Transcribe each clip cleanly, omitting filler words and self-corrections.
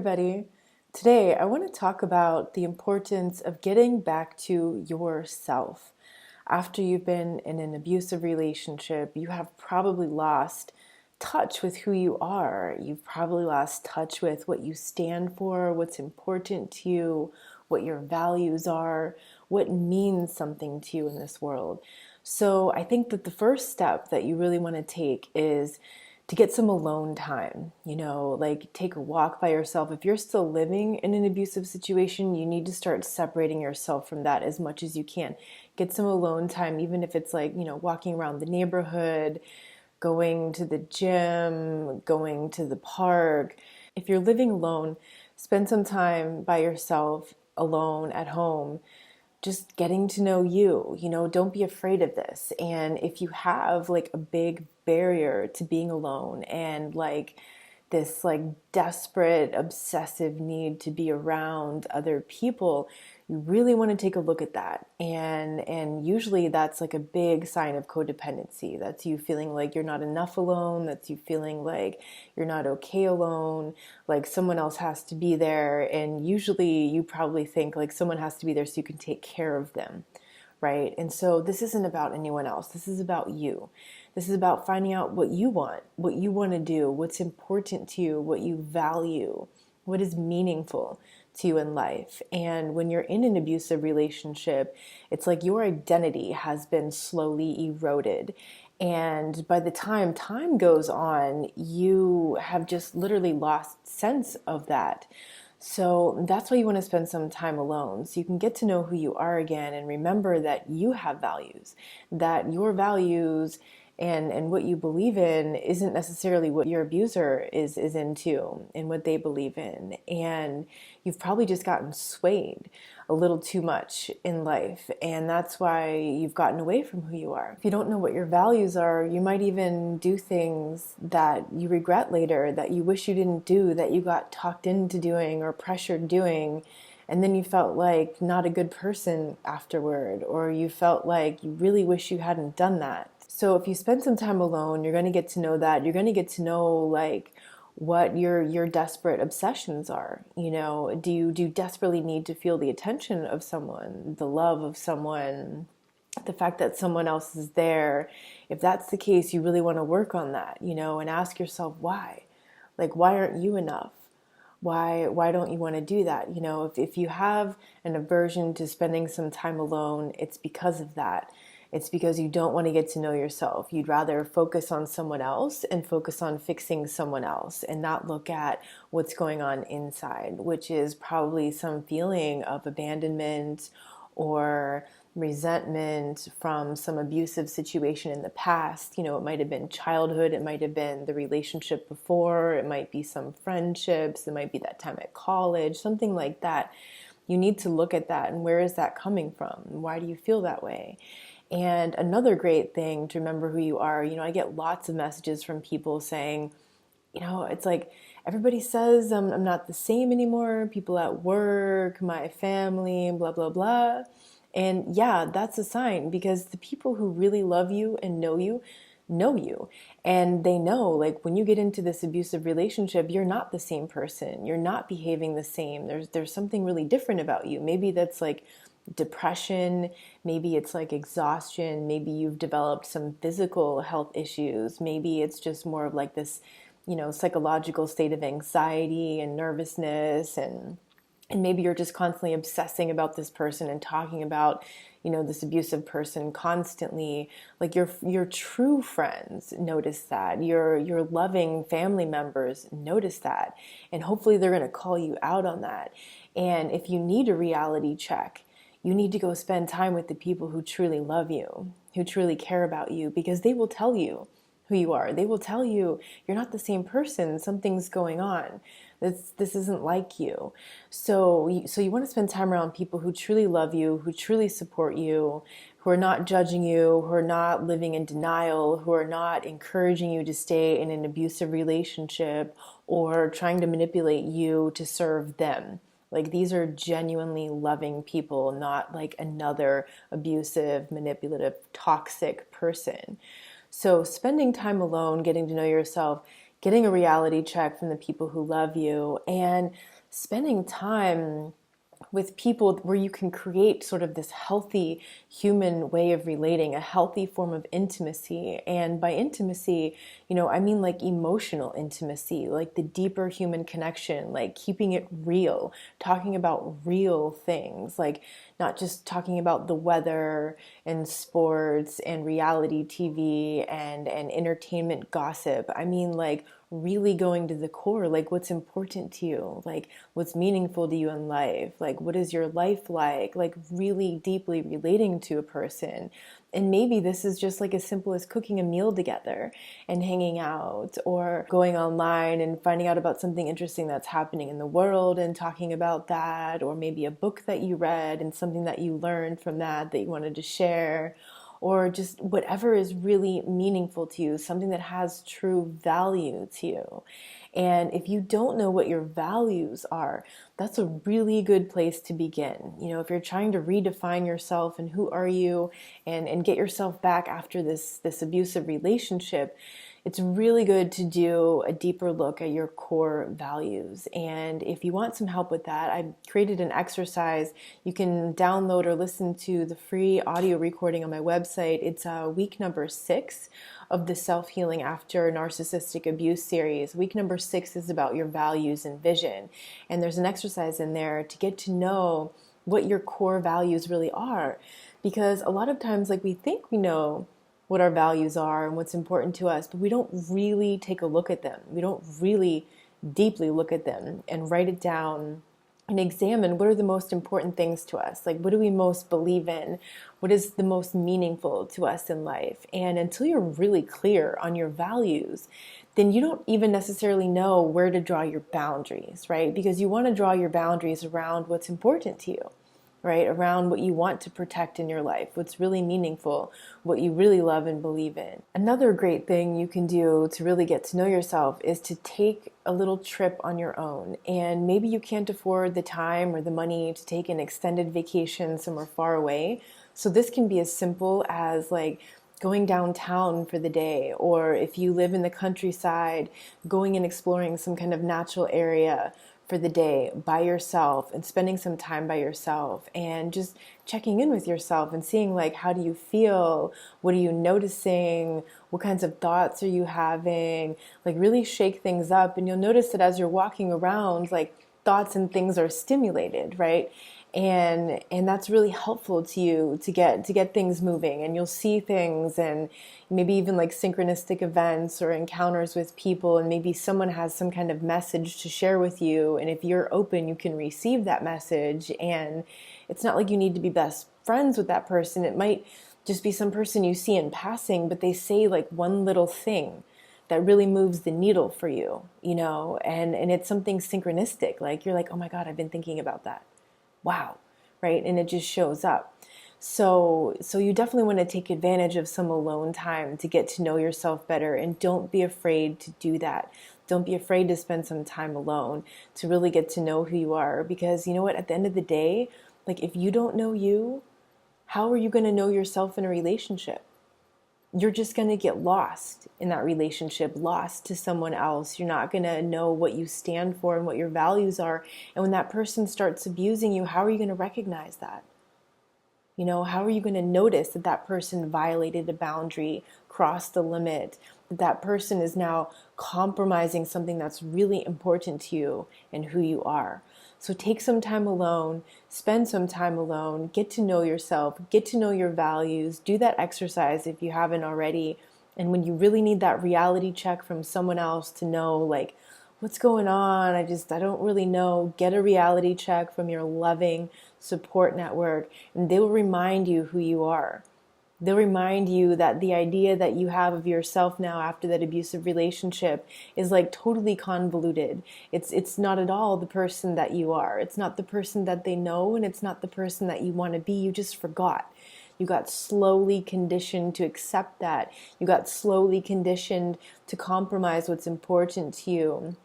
everybody. Today, I want to talk about the importance of getting back to yourself. After you've been in an abusive relationship, you have probably lost touch with who you are. You've probably lost touch with what you stand for, what's important to you, what your values are, what means something to you in this world. So I think that the first step that you really want to take is to get some alone time, like take a walk by yourself. If you're still living in an abusive situation, you need to start separating yourself from that as much as you can. Get some alone time, even if it's like, walking around the neighborhood, going to the gym, going to the park. If you're living alone, spend some time by yourself, alone at home, just getting to know you. Don't be afraid of this. And if you have like a big barrier to being alone and like this like desperate obsessive need to be around other people, you really want to take a look at that. And usually that's like a big sign of codependency. That's you feeling like you're not enough alone. That's you feeling like you're not okay alone, like someone else has to be there. And usually you probably think like someone has to be there so you can take care of them, right? And so this isn't about anyone else. This is about you. This is about finding out what you want to do, what's important to you, what you value, what is meaningful to you in life. And when you're in an abusive relationship, it's like your identity has been slowly eroded. And by the time goes on, you have just literally lost sense of that. So that's why you want to spend some time alone, so you can get to know who you are again and remember that you have values, that your values and what you believe in isn't necessarily what your abuser is into and what they believe in. And you've probably just gotten swayed a little too much in life. And that's why you've gotten away from who you are. If you don't know what your values are, you might even do things that you regret later, that you wish you didn't do, that you got talked into doing or pressured doing. And then you felt like not a good person afterward, or you felt like you really wish you hadn't done that. So if you spend some time alone, you're going to get to know that. You're going to get to know like what your desperate obsessions are. Do you desperately need to feel the attention of someone, the love of someone, the fact that someone else is there? If that's the case, you really want to work on that, and ask yourself why. Like, why aren't you enough? Why don't you want to do that? If you have an aversion to spending some time alone, it's because of that. It's because you don't want to get to know yourself. You'd rather focus on someone else and focus on fixing someone else and not look at what's going on inside, which is probably some feeling of abandonment or resentment from some abusive situation in the past. It might have been childhood, it might have been the relationship before, it might be some friendships, it might be that time at college, something like that. You need to look at that and where is that coming from? Why do you feel that way? And another great thing to remember who you are. I get lots of messages from people saying, it's like everybody says I'm not the same anymore. People at work, my family, blah, blah, blah. And yeah, that's a sign, because the people who really love you and know you. And they know, like, when you get into this abusive relationship, you're not the same person. You're not behaving the same. There's something really different about you. Maybe that's like depression, maybe it's like exhaustion, maybe you've developed some physical health issues, maybe it's just more of like this, psychological state of anxiety and nervousness, and maybe you're just constantly obsessing about this person and talking about, this abusive person constantly. Like your true friends notice that, your loving family members notice that, and hopefully they're going to call you out on that. And if you need a reality check, you need to go spend time with the people who truly love you, who truly care about you, because they will tell you who you are. They will tell you you're not the same person. Something's going on. This isn't like you. So you want to spend time around people who truly love you, who truly support you, who are not judging you, who are not living in denial, who are not encouraging you to stay in an abusive relationship or trying to manipulate you to serve them. Like, these are genuinely loving people, not like another abusive, manipulative, toxic person. So spending time alone, getting to know yourself, getting a reality check from the people who love you, and spending time with people where you can create sort of this healthy human way of relating, a healthy form of intimacy. And by intimacy, I mean like emotional intimacy, like the deeper human connection, like keeping it real, talking about real things, like not just talking about the weather and sports and reality TV and entertainment gossip. I mean like really going to the core, like what's important to you, like what's meaningful to you in life, like what is your life like really deeply relating to a person. And maybe this is just like as simple as cooking a meal together and hanging out, or going online and finding out about something interesting that's happening in the world and talking about that, or maybe a book that you read and something that you learned from that you wanted to share, or just whatever is really meaningful to you, something that has true value to you. And if you don't know what your values are, that's a really good place to begin. If you're trying to redefine yourself and who are you, and get yourself back after this abusive relationship, it's really good to do a deeper look at your core values. And if you want some help with that, I've created an exercise. You can download or listen to the free audio recording on my website. It's week number 6 of the Self-Healing After Narcissistic Abuse series. Week number 6 is about your values and vision. And there's an exercise in there to get to know what your core values really are. Because a lot of times, like, we think we know what our values are and what's important to us, but we don't really take a look at them. We don't really deeply look at them and write it down and examine what are the most important things to us. Like, what do we most believe in? What is the most meaningful to us in life? And until you're really clear on your values, then you don't even necessarily know where to draw your boundaries, right? Because you want to draw your boundaries around what's important to you, right? Around what you want to protect in your life, what's really meaningful, what you really love and believe in. Another great thing you can do to really get to know yourself is to take a little trip on your own. And maybe you can't afford the time or the money to take an extended vacation somewhere far away. So this can be as simple as like going downtown for the day, or if you live in the countryside, going and exploring some kind of natural area for the day by yourself and spending some time by yourself and just checking in with yourself and seeing like, how do you feel? What are you noticing? What kinds of thoughts are you having? Like, really shake things up. And you'll notice that as you're walking around, like, thoughts and things are stimulated, right? And that's really helpful to you to get things moving, and you'll see things, and maybe even like synchronistic events or encounters with people, and maybe someone has some kind of message to share with you, and if you're open, you can receive that message. And it's not like you need to be best friends with that person. It might just be some person you see in passing, but they say like one little thing that really moves the needle for you, and it's something synchronistic. Like, you're like, oh my God, I've been thinking about that. Wow, right? And it just shows up. So you definitely want to take advantage of some alone time to get to know yourself better, and don't be afraid to do that. Don't be afraid to spend some time alone to really get to know who you are, because you know what, at the end of the day, like, if you don't know you, how are you going to know yourself in a relationship? You're just going to get lost in that relationship, lost to someone else. You're not going to know what you stand for and what your values are. And when that person starts abusing you, how are you going to recognize that? How are you going to notice that that person violated a boundary, crossed the limit, that that person is now compromising something that's really important to you and who you are? So take some time alone, spend some time alone, get to know yourself, get to know your values, do that exercise if you haven't already. And when you really need that reality check from someone else to know, like, what's going on? I don't really know. Get a reality check from your loving support network, and they will remind you who you are. They'll remind you that the idea that you have of yourself now after that abusive relationship is like totally convoluted. It's not at all the person that you are. It's not the person that they know, and it's not the person that you want to be. You just forgot. You got slowly conditioned to accept that. You got slowly conditioned to compromise what's important to you.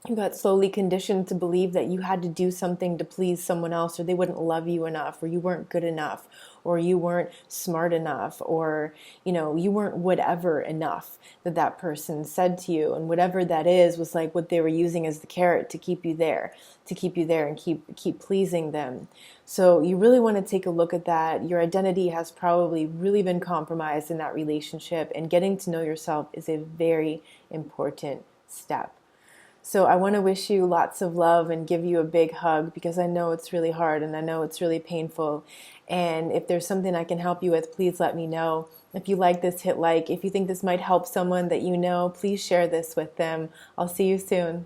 You got slowly conditioned to believe that you had to do something to please someone else, or they wouldn't love you enough, or you weren't good enough, or you weren't smart enough, or you weren't whatever enough that that person said to you. And whatever that is was like what they were using as the carrot to keep you there, and keep pleasing them. So you really want to take a look at that. Your identity has probably really been compromised in that relationship, and getting to know yourself is a very important step. So I want to wish you lots of love and give you a big hug, because I know it's really hard and I know it's really painful. And if there's something I can help you with, please let me know. If you like this, hit like. If you think this might help someone that you know, please share this with them. I'll see you soon.